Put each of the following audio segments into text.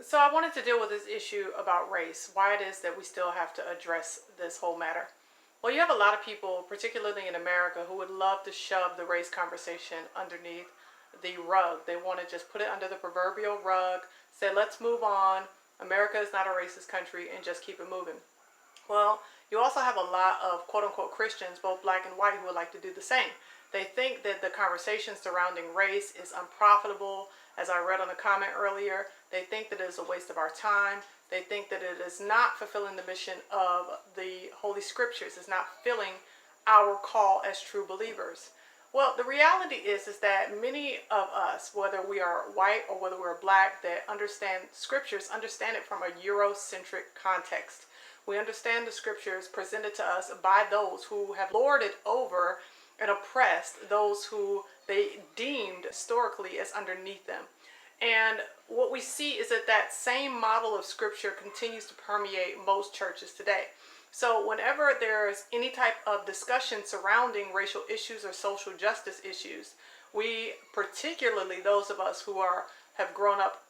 So I wanted to deal with this issue about race, why it is that we still have to address this whole matter. Well, you have a lot of people, particularly in America, who would love to shove the race conversation underneath the rug. They want to just put it under the proverbial rug, say, let's move on. America is not a racist country, and just keep it moving. Well, you also have a lot of quote unquote Christians, both black and white, who would like to do the same. They think that the conversation surrounding race is unprofitable. As I read on a comment earlier, they think that it is a waste of our time. They think that it is not fulfilling the mission of the Holy Scriptures. It's not filling our call as true believers. Well, the reality is that many of us, whether we are white or whether we're black, that understand scriptures, understand it from a Eurocentric context. We understand the scriptures presented to us by those who have lorded over and oppressed those who they deemed historically as underneath them. And what we see is that that same model of scripture continues to permeate most churches today. So whenever there's any type of discussion surrounding racial issues or social justice issues, we, particularly those of us who have grown up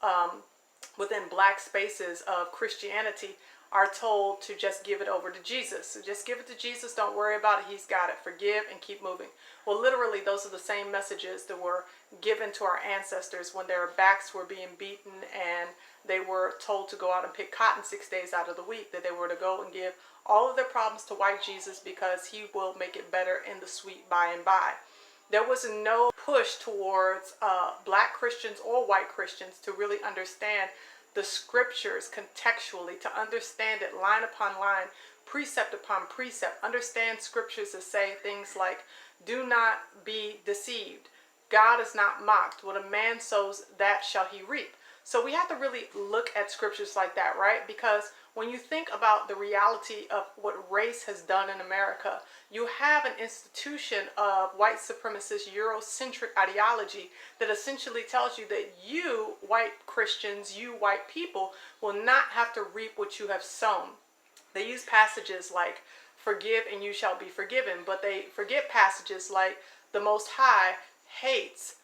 within black spaces of Christianity, are told to just give it over to Jesus. So just give it to Jesus. Don't worry about it. He's got it. Forgive and keep moving. Well, literally, those are the same messages that were given to our ancestors when their backs were being beaten and they were told to go out and pick cotton 6 days out of the week, that they were to go and give all of their problems to white Jesus because he will make it better in the sweet by and by. There was no push towards black Christians or white Christians to really understand the scriptures contextually, to understand it line upon line, precept upon precept. Understand scriptures that say things like, do not be deceived. God is not mocked. What a man sows, that shall he reap. So we have to really look at scriptures like that, right? Because when you think about the reality of what race has done in America, you have an institution of white supremacist Eurocentric ideology that essentially tells you that you, white Christians, you white people, will not have to reap what you have sown. They use passages like, forgive and you shall be forgiven, but they forget passages like, the Most High hates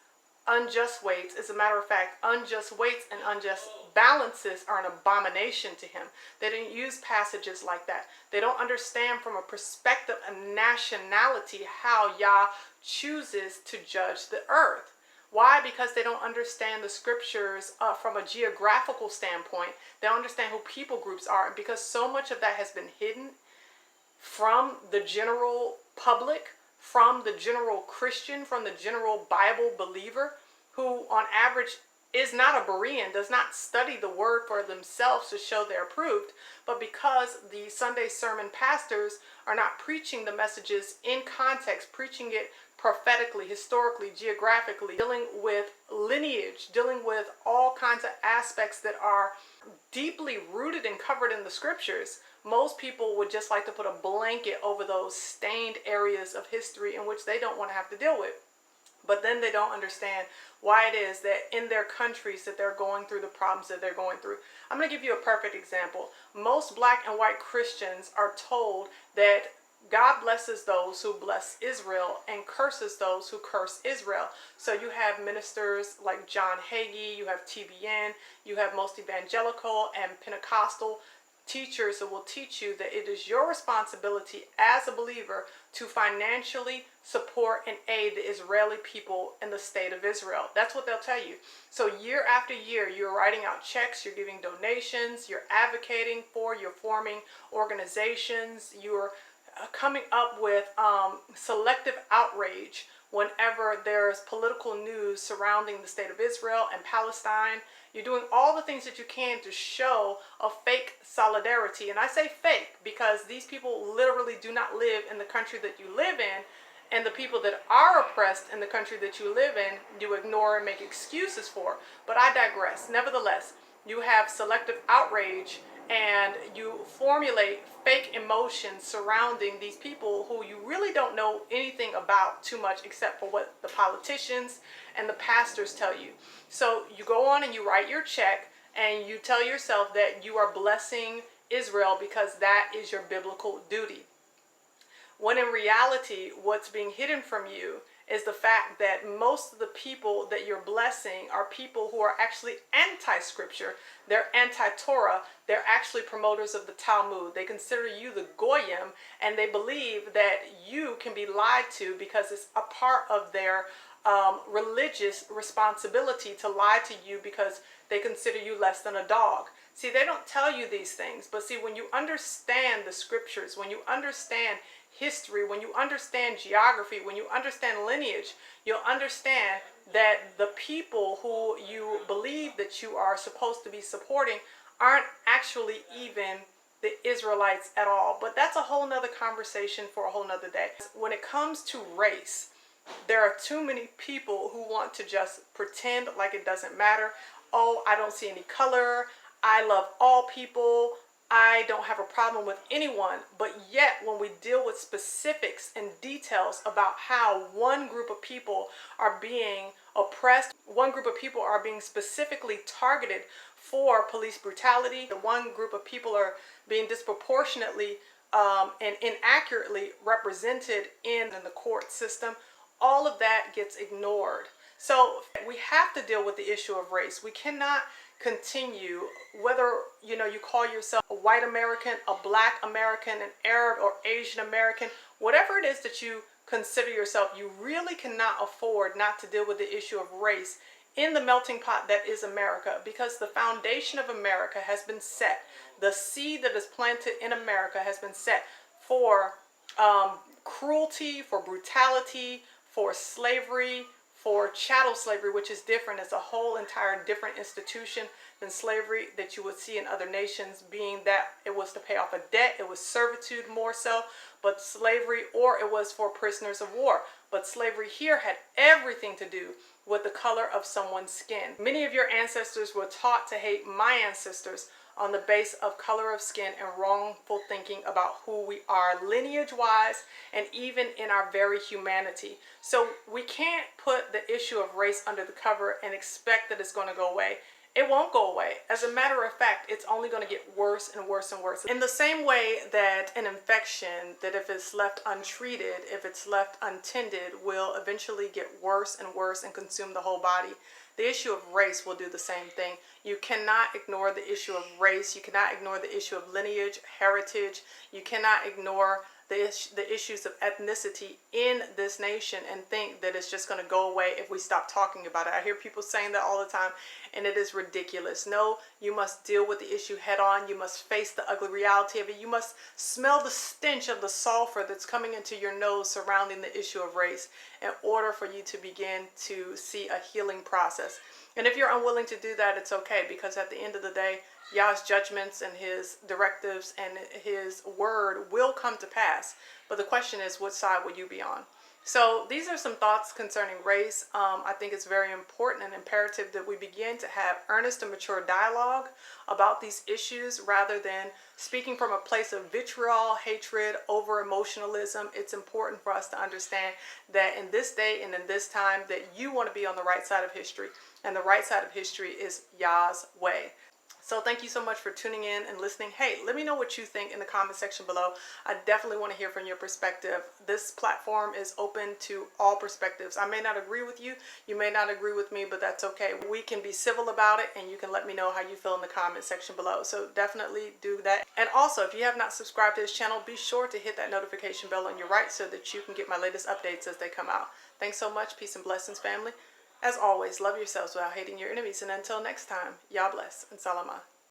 unjust weights. As a matter of fact, unjust weights and unjust balances are an abomination to him. They didn't use passages like that. They don't understand from a perspective of nationality how Yah chooses to judge the earth. Why? Because they don't understand the scriptures from a geographical standpoint. They don't understand who people groups are. And because so much of that has been hidden from the general public, from the general Christian, from the general Bible believer, who on average is not a Berean, does not study the word for themselves to show they're approved, but because the Sunday sermon pastors are not preaching the messages in context, preaching it prophetically, historically, geographically, dealing with lineage, dealing with all kinds of aspects that are deeply rooted and covered in the scriptures, most people would just like to put a blanket over those stained areas of history in which they don't want to have to deal with. But then they don't understand why it is that in their countries that they're going through the problems that they're going through. I'm going to give you a perfect example. Most black and white Christians are told that God blesses those who bless Israel and curses those who curse Israel. So you have ministers like John Hagee, you have TBN, you have most evangelical and Pentecostal teachers that will teach you that it is your responsibility as a believer to financially support and aid the Israeli people in the state of Israel. That's what they'll tell you. So year after year, you're writing out checks, you're giving donations, you're advocating for, you're forming organizations, you're coming up with selective outrage whenever there's political news surrounding the state of Israel and Palestine. You're doing all the things that you can to show a fake solidarity. And I say fake because these people literally do not live in the country that you live in. And the people that are oppressed in the country that you live in, you ignore and make excuses for. But I digress. Nevertheless, you have selective outrage and you formulate fake emotions surrounding these people who you really don't know anything about too much except for what the politicians and the pastors tell you. So you go on and you write your check and you tell yourself that you are blessing Israel because that is your biblical duty. When in reality, what's being hidden from you is the fact that most of the people that you're blessing are people who are actually anti-scripture. They're anti-Torah. They're actually promoters of the Talmud. They consider you the Goyim, and they believe that you can be lied to because it's a part of their religious responsibility to lie to you because they consider you less than a dog. See, they don't tell you these things, but see, when you understand the scriptures, when you understand history, when you understand geography, when you understand lineage, you'll understand that the people who you believe that you are supposed to be supporting aren't actually even the Israelites at all. But that's a whole nother conversation for a whole nother day. When it comes to race, there are too many people who want to just pretend like it doesn't matter. Oh, I don't see any color. I love all people. I don't have a problem with anyone. But yet, when we deal with specifics and details about how one group of people are being oppressed, one group of people are being specifically targeted for police brutality, the one group of people are being disproportionately and inaccurately represented in the court system, all of that gets ignored. So we have to deal with the issue of race. We cannot continue, whether you call yourself a white American, a black American, an Arab or Asian American, whatever it is that you consider yourself, you really cannot afford not to deal with the issue of race in the melting pot that is America, because the foundation of America has been set. The seed that is planted in America has been set for cruelty, for brutality, for slavery, for chattel slavery, which is different. It's a whole entire different institution than slavery that you would see in other nations, being that it was to pay off a debt. It was servitude more so, but slavery, or it was for prisoners of war. But slavery here had everything to do with the color of someone's skin. Many of your ancestors were taught to hate my ancestors on the base of color of skin and wrongful thinking about who we are lineage-wise and even in our very humanity. So we can't put the issue of race under the cover and expect that it's going to go away. It won't go away. As a matter of fact, it's only going to get worse and worse and worse. In the same way that an infection, that if it's left untreated, if it's left untended, will eventually get worse and worse and consume the whole body, the issue of race will do the same thing. You cannot ignore the issue of race. You cannot ignore the issue of lineage, heritage. You cannot ignore the issues of ethnicity in this nation and think that it's just going to go away if we stop talking about it. I hear people saying that all the time, and it is ridiculous. No, you must deal with the issue head on. You must face the ugly reality of it. You must smell the stench of the sulfur that's coming into your nose surrounding the issue of race in order for you to begin to see a healing process. And if you're unwilling to do that, it's okay, because at the end of the day, Yah's judgments and his directives and his word will come to pass. But the question is, what side will you be on? So these are some thoughts concerning race. I think it's very important and imperative that we begin to have earnest and mature dialogue about these issues rather than speaking from a place of vitriol, hatred, over emotionalism. It's important for us to understand that in this day and in this time that you want to be on the right side of history, and the right side of history is Yah's way. So thank you so much for tuning in and listening. Hey, let me know what you think in the comment section below. I definitely want to hear from your perspective. This platform is open to all perspectives. I may not agree with you. You may not agree with me, but that's okay. We can be civil about it, and you can let me know how you feel in the comment section below. So definitely do that. And also, if you have not subscribed to this channel, be sure to hit that notification bell on your right so that you can get my latest updates as they come out. Thanks so much. Peace and blessings, family. As always, love yourselves without hating your enemies. And until next time, Yah bless and Salama.